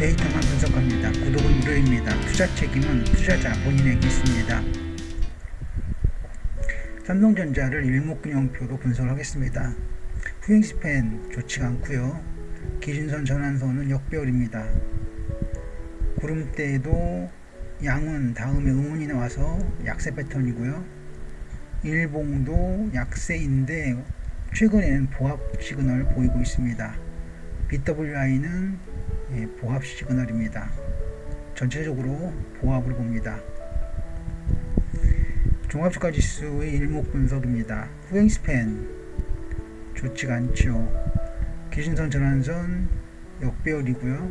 데이터만 분석합니다. 구독은 무료입니다. 투자 책임은 투자자 본인에게 있습니다. 삼성전자를 일목균형표로 분석하겠습니다. 후행스팬 좋지가 않고요. 기준선 전환선은 역배열입니다. 구름대도 양운 다음에 음운이 나와서 약세 패턴이고요. 일봉도 약세인데 최근에는 보합 시그널을 보이고 있습니다. BWI는 보합 시그널입니다. 전체적으로 보합을 봅니다. 종합주가 지수의 일목 분석입니다. 후행스팬 좋지가 않죠. 기준선 전환선 역배열이고요.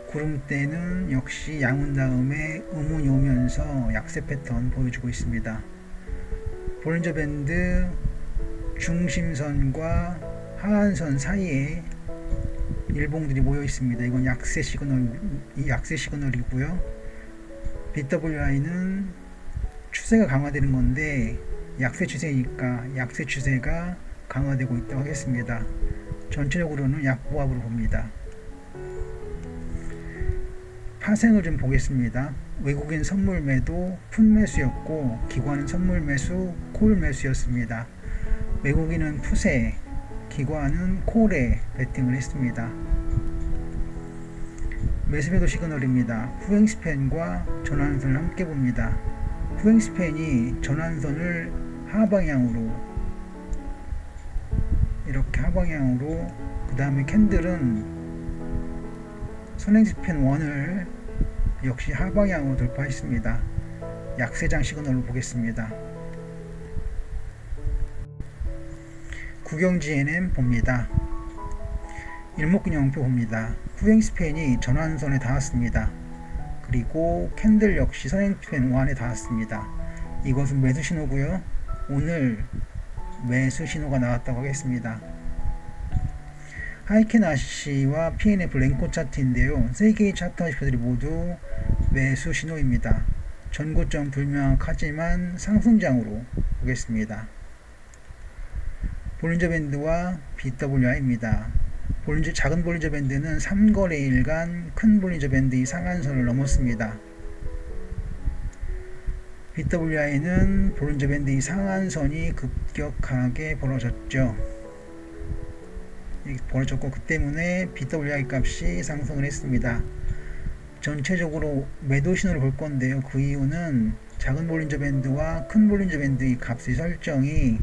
구름대는 역시 양운 다음에 음운이 오면서 약세 패턴 보여주고 있습니다. 볼린저 밴드 중심선과 하한선 사이에 일봉들이 모여 있습니다. 이건 약세 시그널이고요. BWI는 추세가 강화되는 건데 약세 추세니까 약세 추세가 강화되고 있다고 하겠습니다. 전체적으로는 약보합으로 봅니다. 파생을 좀 보겠습니다. 외국인 선물 매도 풋 매수였고 기관은 선물 매수 콜 매수였습니다. 외국인은 풋에 기관은 콜에 베팅을 했습니다. 매수매도 시그널입니다. 후행스팬과 전환선을 함께 봅니다. 후행스팬이 전환선을 하방향으로 이렇게 하방향으로 그 다음에 캔들은 선행스팬 1을 역시 하방향으로 돌파했습니다. 약세장 시그널로 보겠습니다. 구경GNM 봅니다. 일목균형표 봅니다. 후행스팬이 전환선에 닿았습니다. 그리고 캔들 역시 선행스팬 1에 닿았습니다. 이것은 매수 신호고요. 오늘 매수 신호가 나왔다고 하겠습니다. 하이켄 아시와 PNF 랭코 차트인데요. 3개의 차트 지표들이 모두 매수 신호입니다. 전고점 불명확하지만 상승장으로 보겠습니다. 볼린저 밴드와 BWI입니다. 작은 볼린저 밴드는 3거래일간 큰 볼린저 밴드의 상한선을 넘었습니다. BWI는 볼린저 밴드의 상한선이 급격하게 벌어졌죠. 벌어졌고 그 때문에 BWI 값이 상승을 했습니다. 전체적으로 매도 신호를 볼 건데요. 그 이유는 작은 볼린저 밴드와 큰 볼린저 밴드의 값의 설정이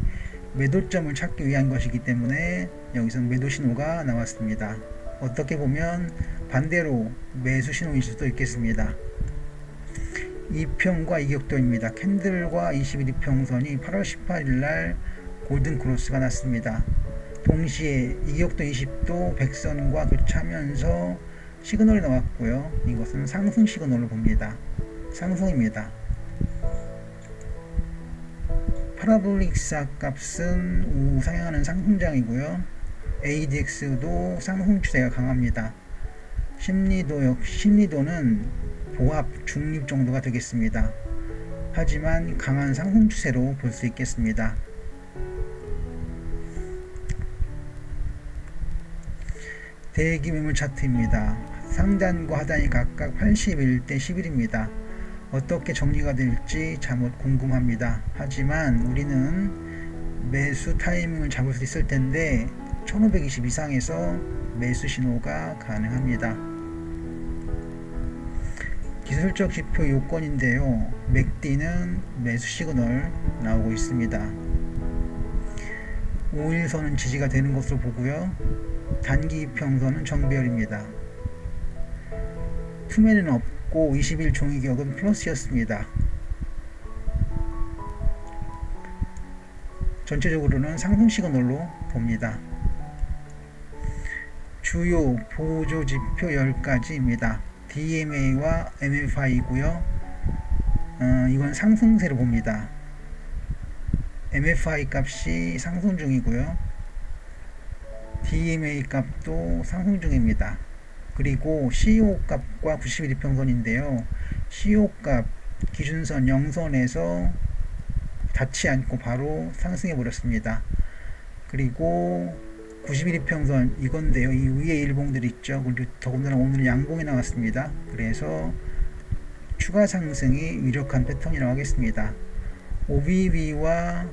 매도점을 찾기 위한 것이기 때문에 여기서 매도 신호가 나왔습니다. 어떻게 보면 반대로 매수 신호일 수도 있겠습니다. 2평과 이격도입니다. 캔들과 21 이평선이 8월 18일 날 골든 크로스가 났습니다. 동시에 이격도 20도 100선과 교차하면서 시그널이 나왔고요. 이것은 상승 시그널로 봅니다. 상승입니다. 파라볼릭 값은 우상향하는 상승장이고요. ADX도 상승 추세가 강합니다. 심리도는 보합 중립 정도가 되겠습니다. 하지만 강한 상승 추세로 볼 수 있겠습니다. 대기 매물 차트입니다. 상단과 하단이 각각 81대 11입니다. 어떻게 정리가 될지 잘못 궁금합니다. 하지만 우리는 매수 타이밍을 잡을 수 있을 텐데 1520 이상에서 매수 신호가 가능합니다. 기술적 지표 요건인데요. 맥디는 매수 시그널 나오고 있습니다. 5일선은 지지가 되는 것으로 보고요. 단기 이평선은 정배열입니다. 투매는 없고 20일 종이격은 플러스였습니다. 전체적으로는 상승 시그널로 봅니다. 주요 보조 지표 10가지입니다. DMA와 MFI고요. 이건 상승세로 봅니다. MFI 값이 상승 중이고요. DMA 값도 상승 중입니다. 그리고 CO 값과 90일 이평선인데요. CO 값 기준선 0선에서 닿지 않고 바로 상승해 버렸습니다. 그리고 90일이평선 이건데요. 이 위에 일봉들 있죠. 그리고 더군다나 오늘은 양봉이 나왔습니다. 그래서 추가 상승이 유력한 패턴이라고 하겠습니다. OBV와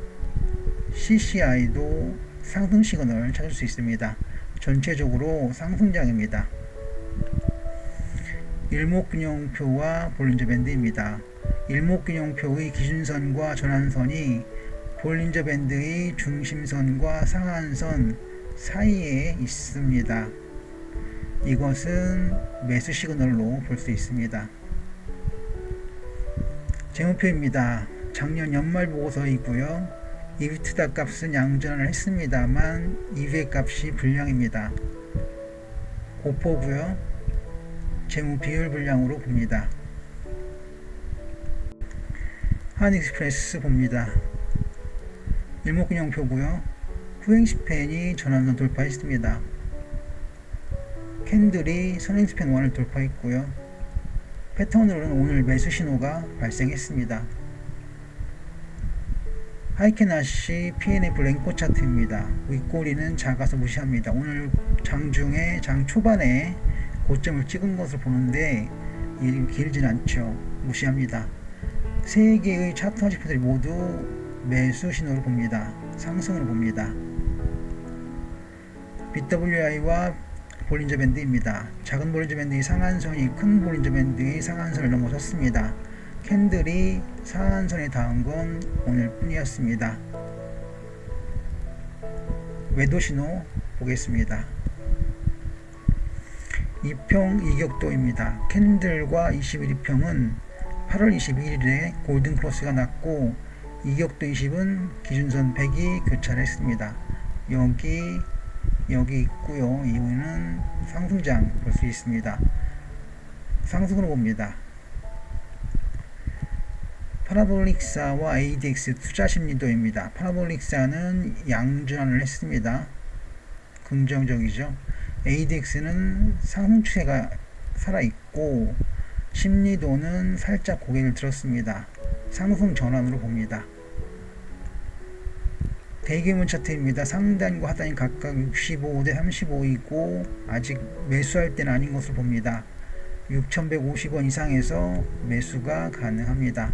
CCI도 상승 시그널을 찾을 수 있습니다. 전체적으로 상승장입니다. 일목균형표와 볼린저 밴드입니다. 일목균형표의 기준선과 전환선이 볼린저 밴드의 중심선과 상한선 사이에 있습니다. 이것은 매수 시그널로 볼 수 있습니다. 재무표입니다. 작년 연말 보고서이고요. 이비트다 값은 양전을 했습니다만 EVA 값이 불량입니다. 고포고요. 재무 비율 불량으로 봅니다. 한익스프레스 봅니다. 일목균형표고요. 후행스팬이 전환선 돌파했습니다. 캔들이 선행스팬 1을 돌파했고요. 패턴으로는 오늘 매수 신호가 발생했습니다. 하이켄아시 PNF 랭코 차트입니다. 윗꼬리는 작아서 무시합니다. 오늘 장중에 장 초반에 고점을 찍은 것을 보는데 길진 않죠. 무시합니다. 세 개의 차트 화지표들이 모두 매수 신호를 봅니다. 상승을 봅니다. BWI와 볼린저 밴드입니다. 작은 볼린저 밴드의 상한선이 큰 볼린저 밴드의 상한선을 넘어섰습니다. 캔들이 상한선에 닿은 건 오늘 뿐이었습니다. 매도 신호 보겠습니다. 2평 이격도입니다. 캔들과 21평은 8월 22일에 골든 크로스가 났고 이격도 20은 기준선 100이 교차했습니다. 여기 있고요. 이후에는 상승장 볼 수 있습니다. 상승으로 봅니다. 파라볼릭사와 ADX 투자심리도입니다. 파라볼릭사는 양전환을 했습니다. 긍정적이죠. ADX는 상승 추세가 살아있고 심리도는 살짝 고개를 들었습니다. 상승 전환으로 봅니다. 대규모 차트입니다. 상단과 하단이 각각 65대 35이고 아직 매수할 때는 아닌 것으로 봅니다. 6,150원 이상에서 매수가 가능합니다.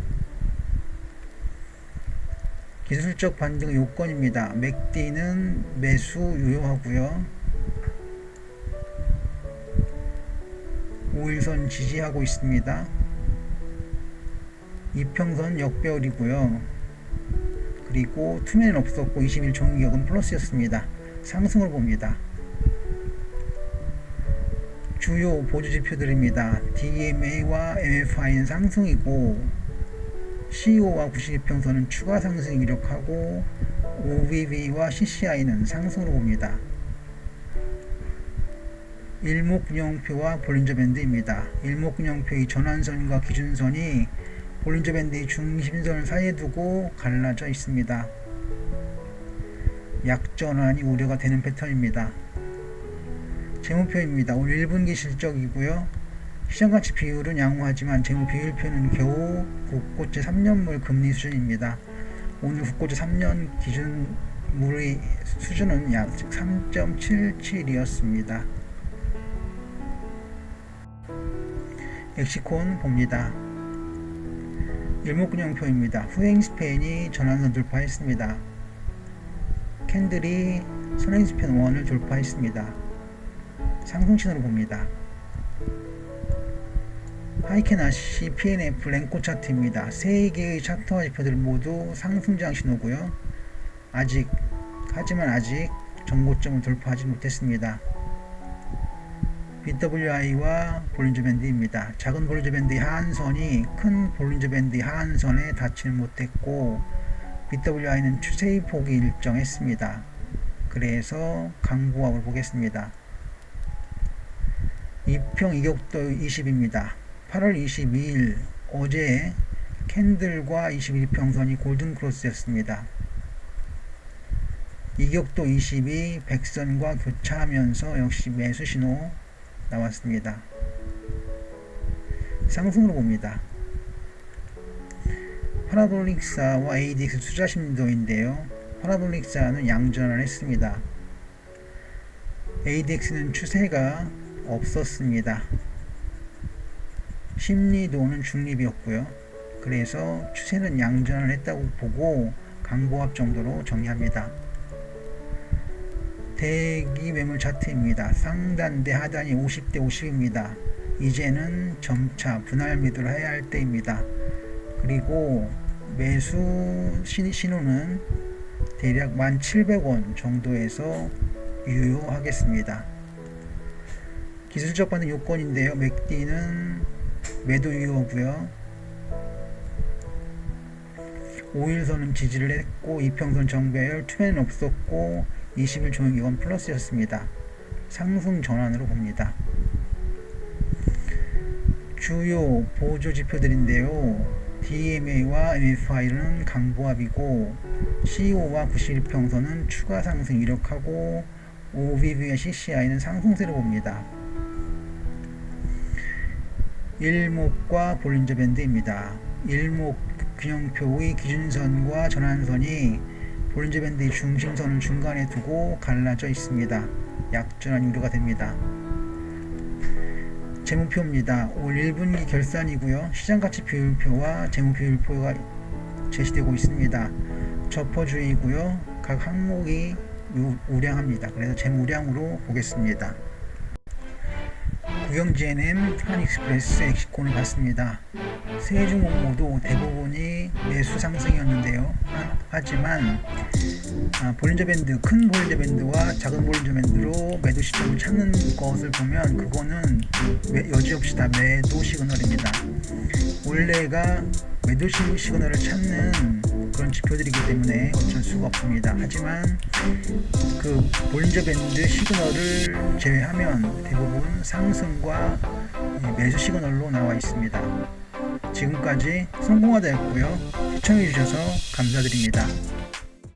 기술적 반등 요건입니다. 맥디는 매수 유효하고요. 5일선 지지하고 있습니다. 이평선 역배열이고요. 그리고 투매는 없었고 20일 종이격은 플러스였습니다. 상승을 봅니다. 주요 보조지표들입니다. DMA와 MFI는 상승이고 CO와 92평선은 추가 상승이 유력하고 OBV와 CCI는 상승으로 봅니다. 일목균형표와 볼린저 밴드입니다. 일목균형표의 전환선과 기준선이 볼린저 밴드의 중심선을 사이에 두고 갈라져 있습니다. 약전환이 우려가 되는 패턴입니다. 재무표입니다. 오늘 1분기 실적이고요. 시장가치 비율은 양호하지만 재무비율표는 겨우 국고채 3년물 금리 수준입니다. 오늘 국고채 3년 기준물의 수준은 약 3.77이었습니다. 엑시콘 봅니다. 일목균형표입니다. 후행스팬이 전환선 돌파했습니다. 캔들이 선행스팬 1을 돌파했습니다. 상승신호를 봅니다. 하이켄아시 PNF 랭코 차트입니다. 3개의 차트와 지표들 모두 상승장 신호고요. 하지만 아직 전고점을 돌파하지 못했습니다. BWI와 볼린저 밴드입니다. 작은 볼린저 밴드의 하한선이 큰 볼린저 밴드의 하한선에 닿지 못했고 BWI는 추세의 폭이 일정했습니다. 그래서 강보합을 보겠습니다. 2평 이격도 20입니다. 8월 22일 어제 캔들과 21평선이 골든 크로스였습니다. 이격도 20이 백선과 교차하면서 역시 매수 신호 나왔습니다. 상승으로 봅니다. 파라볼릭사와 ADX 투자심리도인데요. 파라볼릭사는 양전환을 했습니다. ADX는 추세가 없었습니다. 심리도는 중립이었고요. 그래서 추세는 양전을 했다고 보고 강보합 정도로 정리합니다. 대기 매물 차트입니다. 상단대 하단이 50대 50입니다. 이제는 점차 분할 매도를 해야 할 때입니다. 그리고 매수 신호는 대략 1,700원 정도에서 유효하겠습니다. 기술적 반등 요건인데요. 맥디는 매도 유효고요. 5일선은 지지를 했고 이평선 정배열 투매는 없었고 20일 종횡기간 플러스였습니다. 상승 전환으로 봅니다. 주요 보조 지표들인데요. DMA와 MFI는 강보합이고 CO와 91평선은 추가 상승 이력하고 OBV와 CCI는 상승세로 봅니다. 일목과 볼린저 밴드입니다. 일목 균형표의 기준선과 전환선이 볼린저 밴드의 중심선을 중간에 두고 갈라져 있습니다. 약전환 우려가 됩니다. 재무표입니다. 올 1분기 결산이고요. 시장가치 비율표와 재무비율표가 제시되고 있습니다. 저퍼주의고요. 각 항목이 우량합니다. 그래서 재무량으로 보겠습니다. 국영GNM, 한익스프레스, 엑시콘을 봤습니다. 세 종목 모두 대부분이 매수 상승이었는데요. 하지만 볼린저 밴드, 큰 볼린저 밴드와 작은 볼린저 밴드로 매도 시점을 찾는 것을 보면 그거는 여지없이 다 매도 시그널입니다. 원래가 매도 시그널을 찾는 그런 지표들이기 때문에 어쩔 수가 없습니다. 하지만 그 볼린저 밴드 시그널을 제외하면 대부분 상승과 매수 시그널로 나와 있습니다. 지금까지 성공하다였고요. 시청해주셔서 감사드립니다.